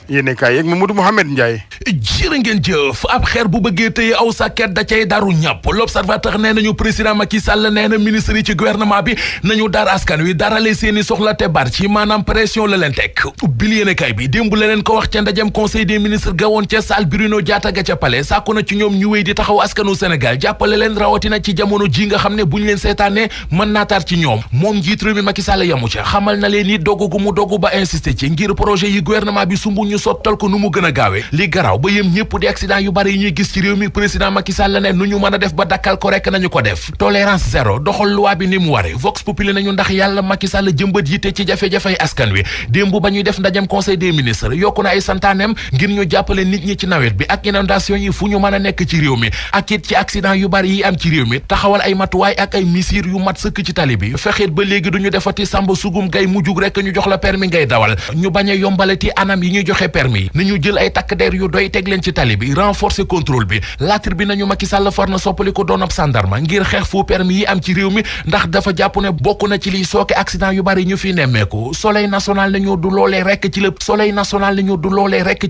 yéene kaay yeeg Mamadou Mouhamed Ndiaye. jërë ngeen jëf ab xeer bu bëggee tëye aw sàkket da cay daru ñàpp l'observateur nee nañu président Macky Sall nee na ministre yi ci gouvernement bi nañu dar askan wi darale seeni soxla te bar ci maanaam pression la leen teg bil yéene kaay bi démb la leen ko wax ca ndajem conseil des ministres gawoon ca salle Bruno Diatta ga ca palais sàkku na ci ñoom ñu wéy di taxaw askanu Sénégal jàppale leen rawatina ci jamono ji nga xam ne bu ñu leen seetaanee mën naa tar ci ñoom moom njiit réew mi Macky Sall yamu ca xamal na leen ni dogu gu mu dogu ba insister ci ngir projet yi gouvernement bi sumbu ñu sottal ko nu mu gën a gaawee li garaaw ba yëm ñëpp di accident yu bari yi ñuy gis ci réew mi président Macky Sall ne nu ñu mën a def ba dakkal ko rek nañu ko def tolérance zéro doxal loi bi ni mu ware vox populi nañu ndax yàlla Macky Sall jëmbat yitte ci jafe-jafey askan wi démb ba ñuy def ndajem conseil des ministres yokku na ay santaanem ngir ñu jàppale nit ñi ci nawet bi ak inondation yi fu ñu mën a nekk ci réew mi ak it ci accident yu bari yi am ci réew mi taxawal ay matuwaay ak ay misir yu mat sëkk ci tali bi fexeet ba léegi duñu defati samba sugum gay mujjug rek ñu jox la permis ngay dawal ñu bañ a yombalati anam yi ñuy joxe permis ni ñu jël ay takk der yu doy teg leen ci tali bi renforcer contrôle bi laatir bi nañu Macky Sall far na soppali ko doon ab sandarma ngir xeex faux permis yi am ci réew mi ndax dafa jàpp ne bokk na ci liy sooke accident yu bari ñu fi nemmeeku soleil national nañu du loolee rekk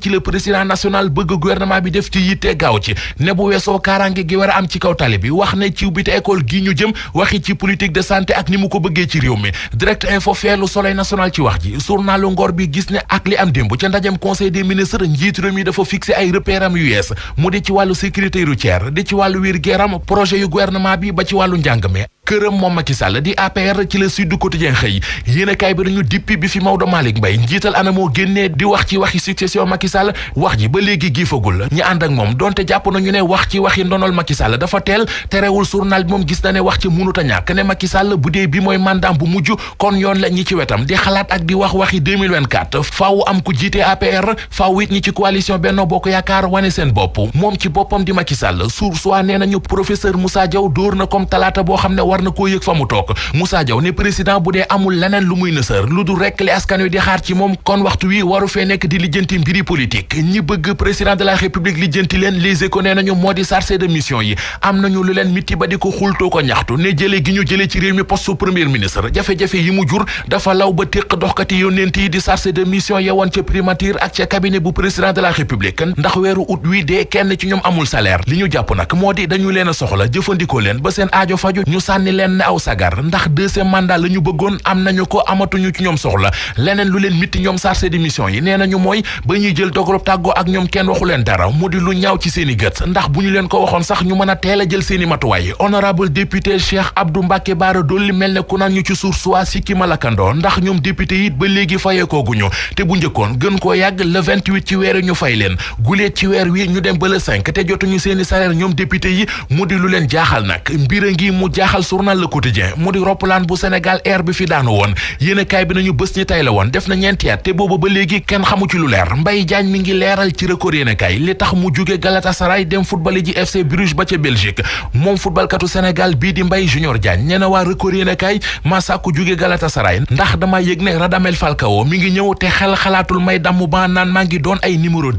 ci le président national bëgg gouvernement bi def ci yitte gaaw ci ne bu weesoo kaaraange gi war a am ci kaw tali bi wax ne ci ubbite école gi ñu jëm waxi ci politique de santé ak ni mu ko bëggee ci réew mi direct info feelu soleil national ci wax ji journalu Ngor bi gis ne ak li am démb ca ndajem conseil des ministres njiit réew mi dafa fixé ay repère am yu yees mu di ci wàllu sécurité routière di ci wàllu wér-gu-yaram projet yu gouvernement bi ba ci wàllu njàng mi këram moom Macky Sall di APR ci le Sud du Quotidien xëy yéenekaay bi dañu dippi bi fi Maodo Malick Mbaye njiital ana moo génnee di wax ci waxi succession Macky Sall wax ji ba léegi giifagul ñi ànd ak moom donte jàpp nañu ne wax ci waxi ndonol Macky Sall dafa teel terewul journal bi moom gis na ne wax ci mënut a ñàkk ne Macky Sall bu dee bi mooy mandat bu mujj kon yoon la ñi ci wetam di xalaat ak di wax waxi 2024 faaw am ku jiite APR faaw it ñi ci coalition Benno Bokk Yaakaar wane seen bopp moom ci boppam di Macky Sall source waa nee nañu professeur Moussa Diaw dóor na comme talaata boo xam ne war na koo yëg fa mu toog Moussa Diaw ne président bu dee amul leneen lu muy nësër lu dul rekk li askan wi di xaar ci moom kon waxtu wi waru fee nekk di lijjanti mbiri politique ñi bëgg président de la république lijjanti leen Les Échos nee nañu moo di chargé de mission yi am nañu lu leen mitti ba di ko xultoo ko ñaxtu ne jële gi ñu jële ci réew mi poste premier ministre jafe-jafe yi mu jur dafa law ba téq doxkati yónneent yi di chargé de mission yewoon ca primature ak ca cabinet bu président de la république ndax weeru août wi dee kenn ci ñoom amul salaire li ñu jàpp nag moo di dañu leen a soxla jëfandikoo leen ba seen aajo faju ñu sànni leen ne aw sagar ndax deuxième mandat la ñu bëggoon am nañu ko amatuñu ci ñoom soxla leneen lu leen mitti ñoom chargé de mission yi nee nañu mooy ba ñuy jël dogalub tàggoo ak ñoom kenn waxu leen dara mu di lu ñaaw ci seen i gët ndax bu ñu leen ko waxoon sax ñu mën a teel a jël seen i matuwaay honorable député Cheikh Abdou Mbacké Bara Dolly mel ne ku naan ñu ci suuf soit sikki malakandoo ndax ñoom député yi ba léegi fayekooguñu te bu njëkkoon gën koo yàgg le 28 ci weer ñu fay leen guleet ci weer wi ñu dem ba le 5 te jotuñu seen i salaire ñoom député yi mu di lu leen jaaxal nag mbir a ngi mu jaaxal journal Le Quotidien mu di roppalaan bu Sénégal Air bi fi daanu woon yéenekaay bi nañu bés ñi tay la woon def na ñeenti at te boobu ba léegi kenn xamu ci lu leer Mbaye Diagne mi ngi leeral ci Record yéenekaay li tax mu jóge Galatasaray dem football ji FC Bruges ba ca Belgique moom footballkatu Sénégal bii di Mbaye Junior Diagne nee na waa Record yéenekaay ma sàkku jóge Galatasaray ndax dama yëg ne Radamel Falcao mi ngi ñëw te xel xalaatul may damm ba naan maa ngi doon ay numéro 2